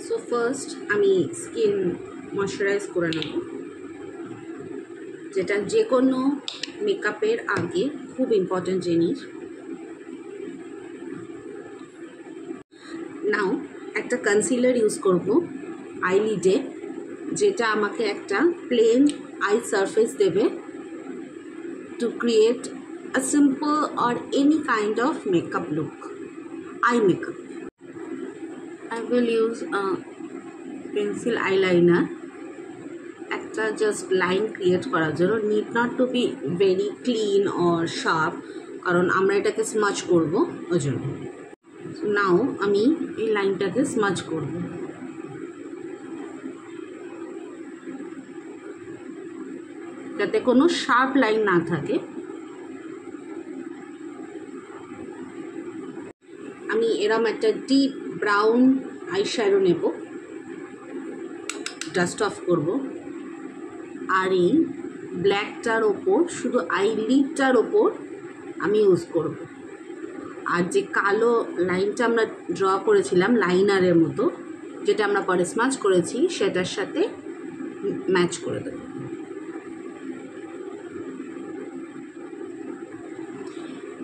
So first আমি skin moisturise করে নেব, যেটা যে কোনো মেকআপের আগে খুব ইম্পর্টেন্ট জিনিস। নাও একটা কনসিলার ইউজ করব আইলিডে, যেটা আমাকে একটা প্লেন আই সারফেস দেবে to create a simple or any kind of makeup look, eye makeup. I will use a pencil eyeliner, একটা জাস্ট লাইন ক্রিয়েট করার জন্য, need not to be very clean or sharp, কারণ আমরা এটাকে smudge করব ওই জন্য। নাও আমি এই লাইনটাকে স্মাচ করব। যাতে কোনো শার্প লাইন না থাকে। আমি এরম একটা ডিপ ব্রাউন আইশ্যাডো নেব, ডাস্ট অফ করব, আর এই ব্ল্যাকটার ওপর শুধু আইলিডটার ওপর আমি ইউজ করব। আর যে কালো লাইনটা আমরা ড্র করেছিলাম লাইনারের মতো, যেটা আমরা পরে স্মাচ করেছি, সেটার সাথে ম্যাচ করে দেব।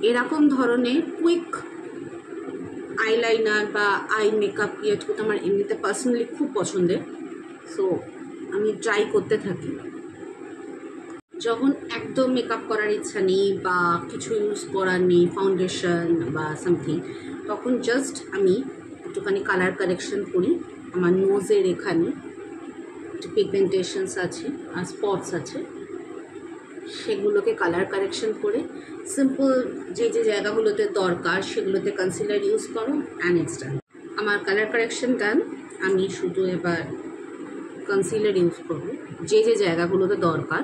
এরকম ধরনের কুইক আইলাইনার বা আই মেকআপ ক্রিয়েট করতে আমার এমনিতে পার্সোনালি খুব পছন্দের। সো আমি ট্রাই করতে থাকি। যখন একদম মেকআপ করার ইচ্ছা নেই বা কিছু ইউজ করার নেই, ফাউন্ডেশন বা সামথিং, তখন জাস্ট আমি একটুখানি কালার কারেকশন করি। আমার নোজের এখানে একটু পিগমেন্টেশনস আছে আর স্পটস আছে, সেগুলোকে কালার কারেকশন করে সিম্পল যে যে জায়গাগুলোতে দরকার সেগুলোতে কনসিলার ইউজ করো অ্যান্ড ইটস ডান। আমার কালার কারেকশন ডান। আমি শুধু এবার কনসিলার ইউজ করব যে যে জায়গাগুলোতে দরকার।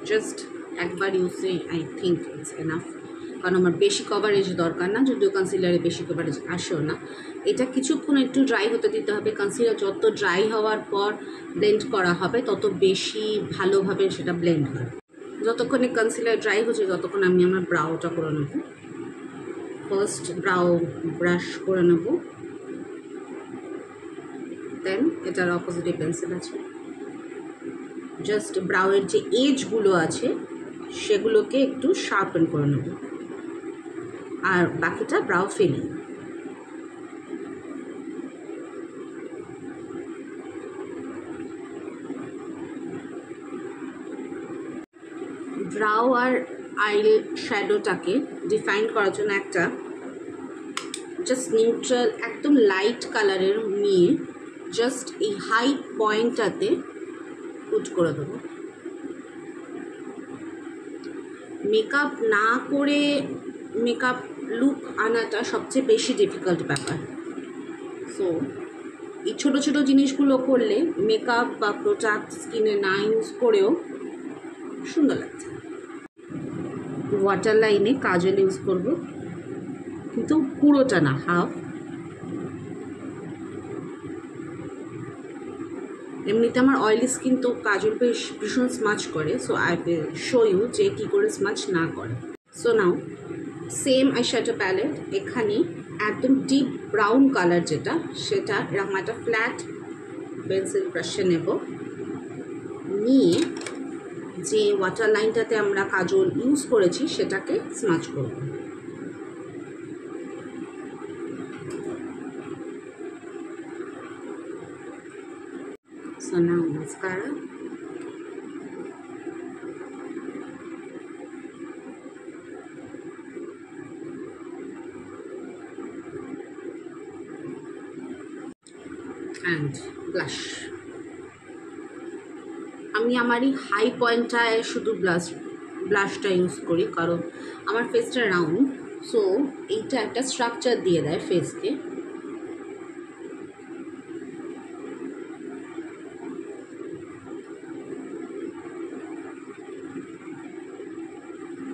জাস্ট একবার ইউজে আই থিঙ্ক ইটস এনাফ, কারণ আমার বেশি কভারেজ দরকার না, যদিও কনসিলারে বেশি কভারেজ আসেও না। এটা কিছুক্ষণ একটু ড্রাই হতে দিতে হবে। কনসিলার যত ড্রাই হওয়ার পর ব্লেন্ড করা হবে তত বেশি ভালোভাবে সেটা ব্লেন্ড হয়। যতক্ষণে কনসিলার ড্রাই হচ্ছে ততক্ষণ আমি আমার ব্রাউটা করে নেব। ফার্স্ট ব্রাউ ব্রাশ করে নেব, দেন এটার অপোজিটে পেন্সিল আছে, জাস্ট ব্রাউয়ের যে এজগুলো আছে সেগুলোকে একটু শার্পেন করে নেব, আর বাকিটা ব্রাউ ফিলিং। ব্রাউ আর আই শ্যাডোটাকে ডিফাইন করার জন্য একটা জাস্ট নিউট্রাল একদম লাইট কালারের নিয়ে জাস্ট এই হাই পয়েন্টটাতে পুট করে দেবো। মেকআপ না করে মেকআপ লুক আনাটা সবচেয়ে বেশি ডিফিকাল্ট ব্যাপার। সো এই ছোটো ছোটো জিনিসগুলো করলে মেকআপ বা প্রোডাক্ট স্কিনে না ইউজ করেও সুন্দর লাগছে। ওয়াটার লাইনে কাজল ইউজ করব, কিন্তু পুরোটা না, হাফ। এমনিতে আমার অয়েলি স্কিন, তো কাজল বেশ ভীষণ স্মাচ করে। So I will show you যে কী করে স্মাচ না করে। So now same eyeshadow palette, এখানে একদম ডিপ ব্রাউন কালার যেটা, সেটা এরকম একটা ফ্ল্যাট পেন্সিল ব্রাশে নেব, নিয়ে যে ওয়াটার লাইনটাতে আমরা কাজল ইউজ করেছি সেটাকে স্মাচ করব। So now mascara, and blush. আমি আমার এই হাই পয়েন্টটায় শুধু ব্লাশটা ইউজ করি, কারণ আমার ফেসটা রাউন্ড। সো এইটা একটা স্ট্রাকচার দিয়ে দেয় ফেসকে।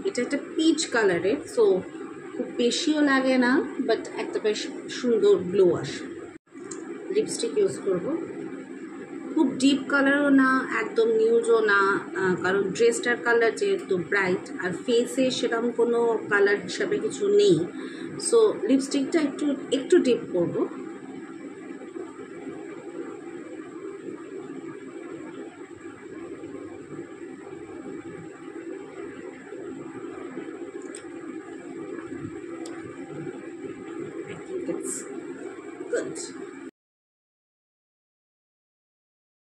এটা একটা পিচ কালারের, সো খুব বেশিও লাগে না, বাট একটা বেশ সুন্দর গ্লো আসে। লিপস্টিক ইউজ করব, খুব ডিপ কালারও না, একদম নিউজও না, কারণ ড্রেসটার কালার যেহেতু ব্রাইট আর ফেসে সেরকম কোনো কালার হিসাবে কিছু নেই। সো লিপস্টিকটা একটু একটু ডিপ করবো। It's good.